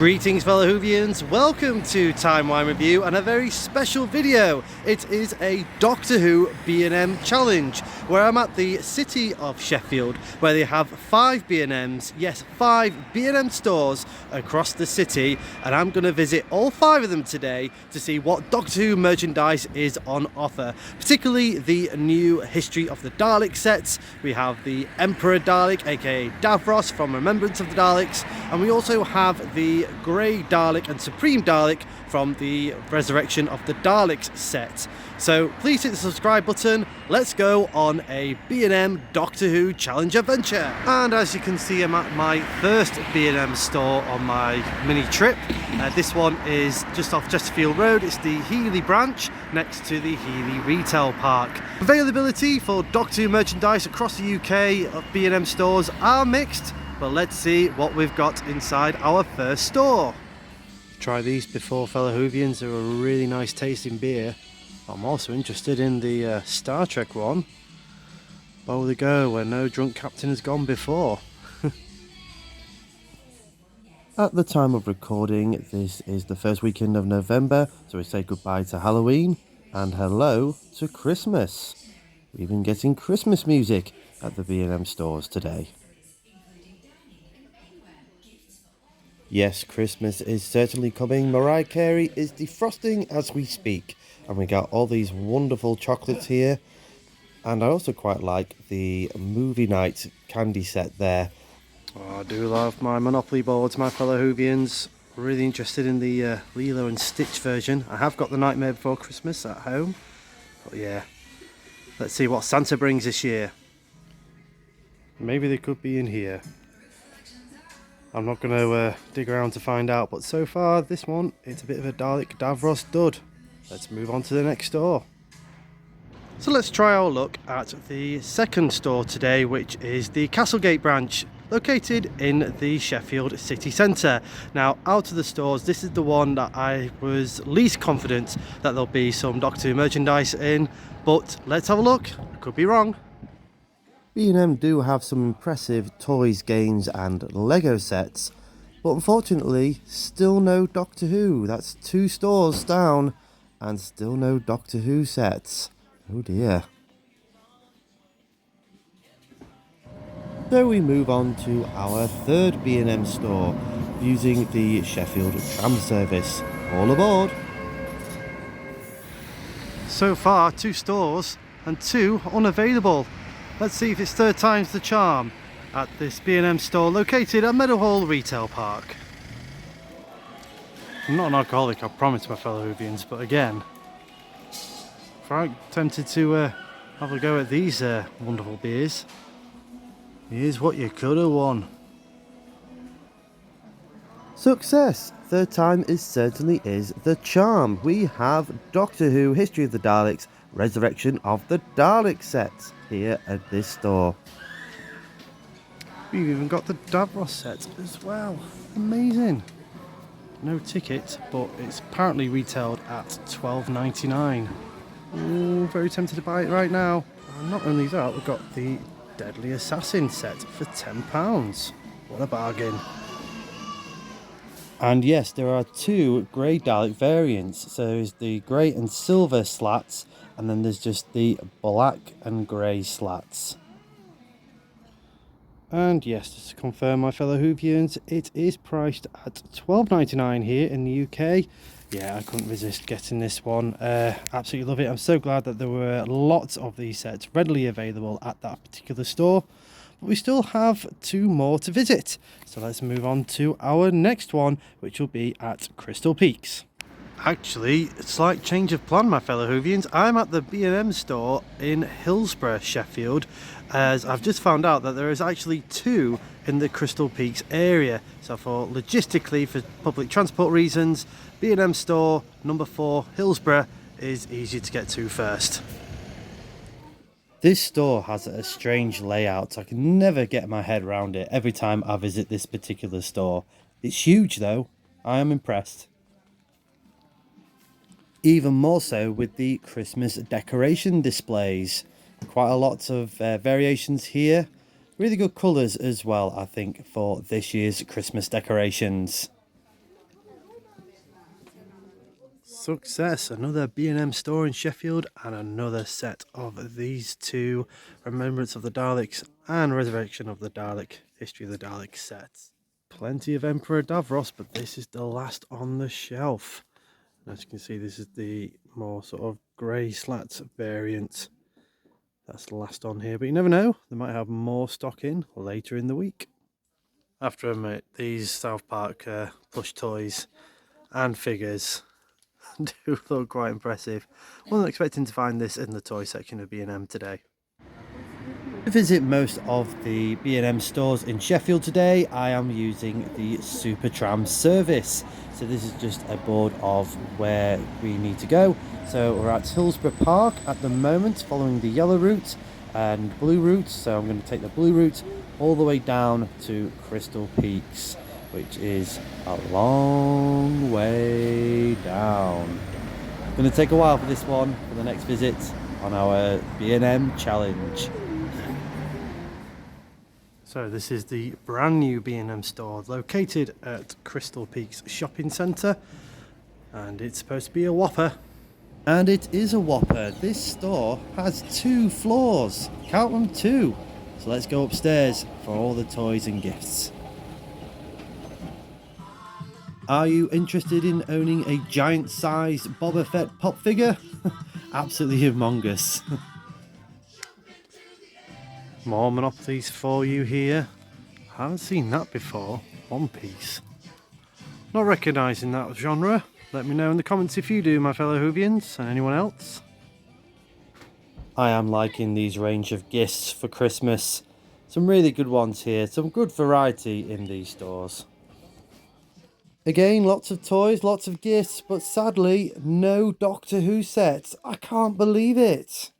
Greetings fellow Whovians, welcome to Timey Wimey Review and a very special video. It is a Doctor Who B&M challenge where I'm at the city of Sheffield where they have 5 B&Ms, yes 5 B&M stores across the city, and I'm going to visit all 5 of them today to see what Doctor Who merchandise is on offer, particularly the new History of the Daleks sets. We have the Emperor Dalek aka Davros from Remembrance of the Daleks, and we also have the Grey Dalek and Supreme Dalek from the Resurrection of the Daleks set. So please hit the subscribe button. Let's go on a B&M Doctor Who challenge adventure. And as you can see, I'm at my first B&M store on my mini trip. This one is just off Chesterfield Road. It's the Heeley branch next to the Heeley Retail Park. Availability for Doctor Who merchandise across the UK of B&M stores are mixed, but let's see what we've got inside our first store. Try these before, fellow Whovians. They're a really nice tasting beer. I'm also interested in the Star Trek one. Bow the Go, where no drunk captain has gone before. At the time of recording, this is the first weekend of November, so we say goodbye to Halloween and hello to Christmas. We're even getting Christmas music at the B&M stores today. Yes, Christmas is certainly coming. Mariah Carey is defrosting as we speak. And we got all these wonderful chocolates here. And I also quite like the movie night candy set there. Oh, I do love my Monopoly boards, my fellow Whovians. Really interested in the Lilo and Stitch version. I have got the Nightmare Before Christmas at home. But yeah, let's see what Santa brings this year. Maybe they could be in here. I'm not going to dig around to find out, but so far this one, it's a bit of a Dalek Davros dud. Let's move on to the next store. So let's try our luck at the second store today, which is the Castlegate branch, located in the Sheffield city centre. Now, out of the stores, this is the one that I was least confident that there'll be some Doctor Who merchandise in, but let's have a look. I could be wrong. B&M do have some impressive toys, games and Lego sets, but unfortunately still no Doctor Who. That's 2 stores down and still no Doctor Who sets. Oh dear. So we move on to our third B&M store using the Sheffield tram service. All aboard! So far 2 stores and 2 unavailable. Let's see if it's third time's the charm at this B&M store located at Meadowhall Retail Park. I'm not an alcoholic, I promise my fellow Whovians, but again, quite tempted to have a go at these wonderful beers. Here's what you could have won. Success! Third time certainly is the charm. We have Doctor Who History of the Daleks, Resurrection of the Daleks sets here at this store. We've even got the Davros set as well. Amazing. No ticket, but it's apparently retailed at £12.99. Ooh, very tempted to buy it right now. And not only that, we've got the Deadly Assassin set for £10. What a bargain. And yes, there are 2 Grey Dalek variants. So there's the grey and silver slats, and then there's just the black and grey slats. And yes, just to confirm, my fellow Whovians, it is priced at £12.99 here in the UK. Yeah, I couldn't resist getting this one. Absolutely love it. I'm so glad that there were lots of these sets readily available at that particular store. But we still have 2 more to visit. So let's move on to our next one, which will be at Crystal Peaks. Actually, a slight change of plan, my fellow Whovians. I'm at the B&M store in Hillsborough, Sheffield, as I've just found out that there is actually 2 in the Crystal Peaks area. So for logistically, for public transport reasons, B&M store number 4, Hillsborough, is easier to get to first. This store has a strange layout. I can never get my head around it every time I visit this particular store. It's huge though. I am impressed. Even more so with the Christmas decoration displays. Quite a lot of variations here. Really good colours as well, I think, for this year's Christmas decorations. Success, another B&M store in Sheffield and another set of these two Remembrance of the Daleks and Resurrection of the Dalek, History of the Daleks sets. Plenty of Emperor Davros, but this is the last on the shelf. As you can see, this is the more sort of grey slats variant. That's the last on here, but you never know, they might have more stock in later in the week. I have to admit, these South Park plush toys and figures do look quite impressive. Wasn't expecting to find this in the toy section of B&M today. To visit most of the B&M stores in Sheffield today, I am using the Supertram service. So this is just a board of where we need to go. So we're at Hillsborough Park at the moment, following the yellow route and blue route. So I'm going to take the blue route all the way down to Crystal Peaks, which is a long way down. It's going to take a while for this one, for the next visit on our B&M challenge. So this is the brand new B&M store located at Crystal Peaks Shopping Centre, and it's supposed to be a whopper. And it is a whopper. This store has 2 floors, count them 2. So let's go upstairs for all the toys and gifts. Are you interested in owning a giant-sized Boba Fett pop figure? Absolutely humongous. More Monopolies for you here. Haven't seen that before. One Piece. Not recognising that genre. Let me know in the comments if you do, my fellow Whovians, and anyone else. I am liking these range of gifts for Christmas. Some really good ones here. Some good variety in these stores. Again, lots of toys, lots of gifts, but sadly, no Doctor Who sets. I can't believe it.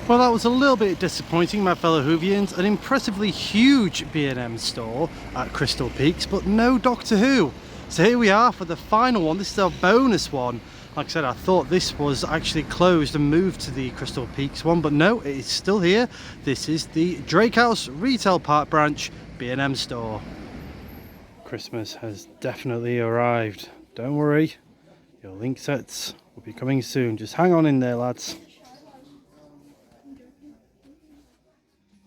Well, that was a little bit disappointing, my fellow Whovians. An impressively huge B&M store at Crystal Peaks, but no Doctor Who. So here we are for the final one. This is our bonus one. Like I said, I thought this was actually closed and moved to the Crystal Peaks one, but no, it is still here. This is the Drake House Retail Park branch B&M store. Christmas has definitely arrived. Don't worry, your link sets will be coming soon. Just hang on in there, lads.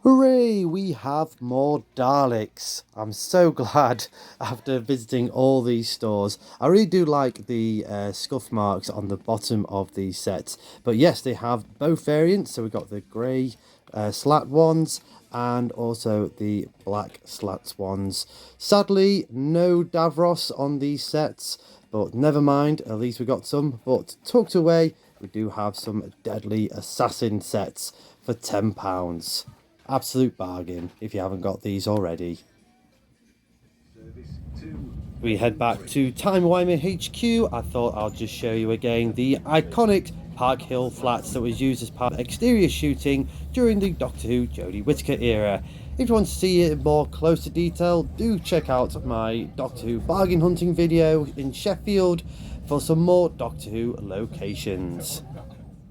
Hooray, we have more Daleks. I'm so glad after visiting all these stores. I really do like the scuff marks on the bottom of these sets. But yes, they have both variants. So we've got the grey slat ones and also the black slats ones. Sadly, no Davros on these sets, but never mind, at least we got some. But tucked away, we do have some Deadly Assassin sets for £10. Absolute bargain if you haven't got these already. We head back to Timey Wimey HQ. I thought I'll just show you again the iconic Park Hill flats that was used as part of exterior shooting during the Doctor Who Jodie Whittaker era. If you want to see it in more closer detail, do check out my Doctor Who bargain hunting video in Sheffield for some more Doctor Who locations.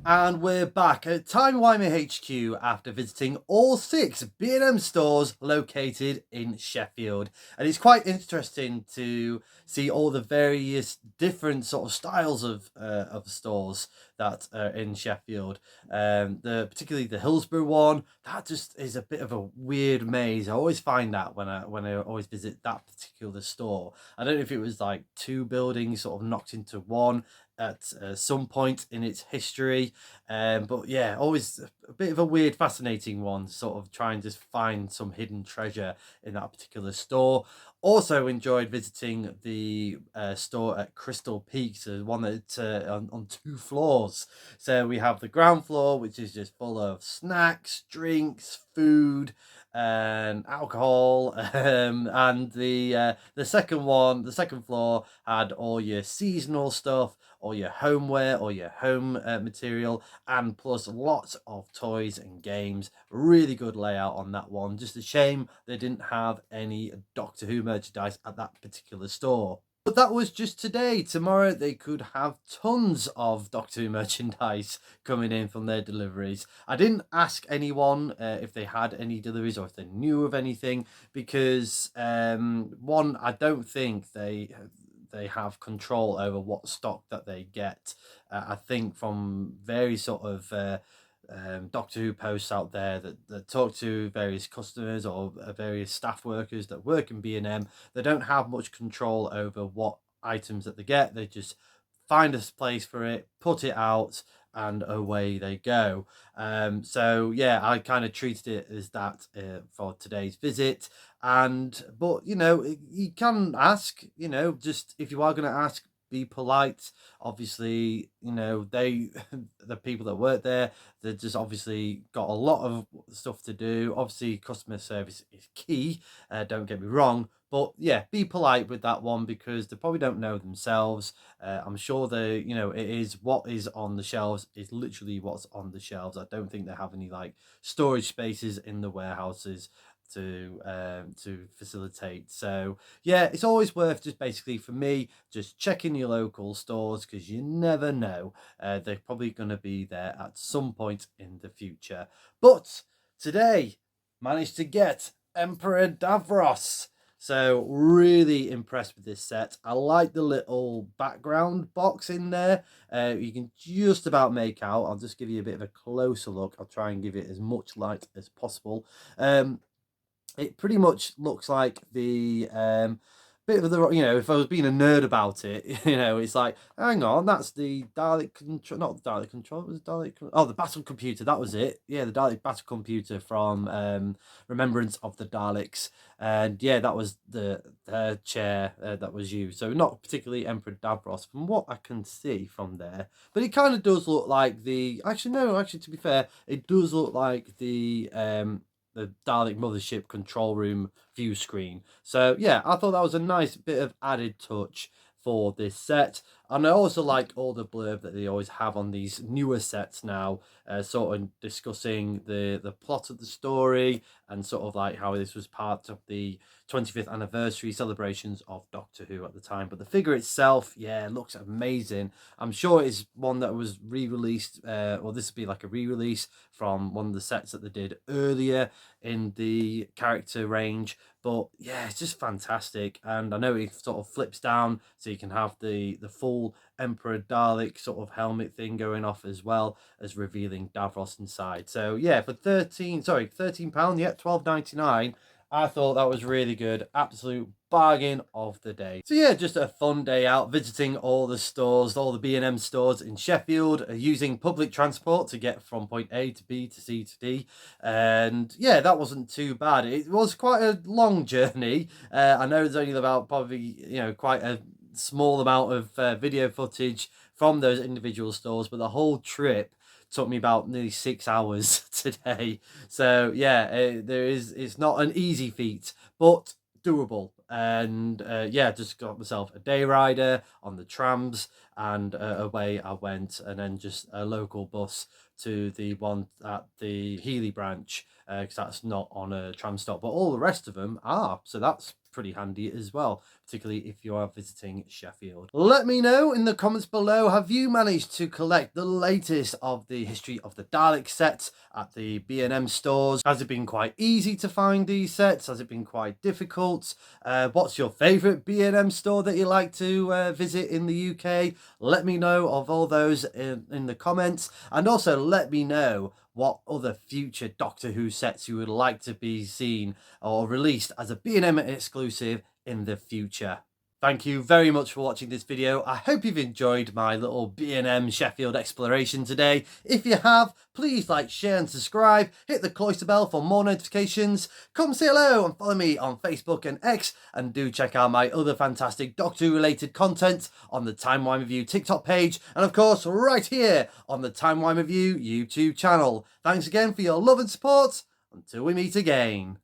And we're back at Timey Wimey HQ after visiting all 6 B&M stores located in Sheffield. And it's quite interesting to see all the various different sort of styles of stores that are in Sheffield. Particularly the Hillsborough one, that just is a bit of a weird maze. I always find that when I always visit that particular store. I don't know if it was like 2 buildings sort of knocked into one at some point in its history, but yeah, always a bit of a weird, fascinating one, sort of trying to find some hidden treasure in that particular store. Also enjoyed visiting the store at Crystal Peaks, one that on 2 floors. So we have the ground floor, which is just full of snacks, drinks, food, and alcohol, and the second floor had all your seasonal stuff, all your homeware, all your home material, and plus lots of toys and games. Really good layout on that one. Just a shame they didn't have any Doctor Who merchandise at that particular store. But that was just today. Tomorrow they could have tons of Doctor Who merchandise coming in from their deliveries. I didn't ask anyone if they had any deliveries or if they knew of anything, because one, I don't think they they have control over what stock that they get. I think from very sort of Doctor Who posts out there that talk to various customers or various staff workers that work in B&M, they don't have much control over what items that they get. They just find a place for it, put it out, and away they go. So yeah, I kind of treated it as that for today's visit. But you know, you can ask, you know, just if you are going to ask, be polite. Obviously, you know, the people that work there, they just obviously got a lot of stuff to do. Obviously, customer service is key, don't get me wrong, but yeah, be polite with that one because they probably don't know themselves. I'm sure they, you know, it is what is on the shelves is literally what's on the shelves. I don't think they have any like storage spaces in the warehouses to facilitate. So yeah, it's always worth just basically for me just checking your local stores because you never know, they're probably going to be there at some point in the future. But today managed to get Emperor Davros. So really impressed with this set. I like the little background box in there. You can just about make out. I'll just give you a bit of a closer look. I'll try and give it as much light as possible. It pretty much looks like the bit of the, you know, if I was being a nerd about it, you know, it's like, hang on, that's the Dalek control, not the Dalek control, it was Dalek, oh, the battle computer, that was it. Yeah, the Dalek battle computer from Remembrance of the Daleks. And yeah, that was the chair that was used. So not particularly Emperor Davros from what I can see from there. But it kind of does look like the, actually, no, actually, to be fair, it does look like the Dalek mothership control room view screen. So yeah, I thought that was a nice bit of added touch for this set. And I also like all the blurb that they always have on these newer sets now, sort of discussing the plot of the story and sort of like how this was part of the 25th anniversary celebrations of Doctor Who at the time. But the figure itself, yeah, looks amazing. I'm sure it's one that was re-released, or this would be like a re-release from one of the sets that they did earlier in the character range. But yeah, it's just fantastic. And I know it sort of flips down so you can have the full Emperor Dalek sort of helmet thing going off as well as revealing Davros inside. So yeah, for £13, yeah, £12.99. I thought that was really good. Absolute bargain of the day. So yeah, just a fun day out visiting all the stores, all the B&M stores in Sheffield, using public transport to get from point A to B to C to D. And yeah, that wasn't too bad. It was quite a long journey. I know there's only about probably, you know, quite a small amount of video footage from those individual stores, but the whole trip took me about nearly 6 hours today. So yeah, it's not an easy feat, but doable. And yeah, just got myself a day rider on the trams, and away I went, and then just a local bus to the one at the Healy branch, because that's not on a tram stop, but all the rest of them are. So that's pretty handy as well, particularly if you are visiting Sheffield. Let me know in the comments below, have you managed to collect the latest of the history of the Dalek sets at the B&M stores? Has it been quite easy to find these sets? Has it been quite difficult? What's your favourite B&M store that you like to visit in the UK? Let me know of all those in the comments, and also let me know what other future Doctor Who sets you would like to be seen or released as a B&M exclusive in the future. Thank you very much for watching this video. I hope you've enjoyed my little B&M Sheffield exploration today. If you have, please like, share and subscribe. Hit the cloister bell for more notifications. Come say hello and follow me on Facebook and X. And do check out my other fantastic Doctor Who related content on the Timey Wimey TikTok page. And of course, right here on the Timey Wimey YouTube channel. Thanks again for your love and support. Until we meet again.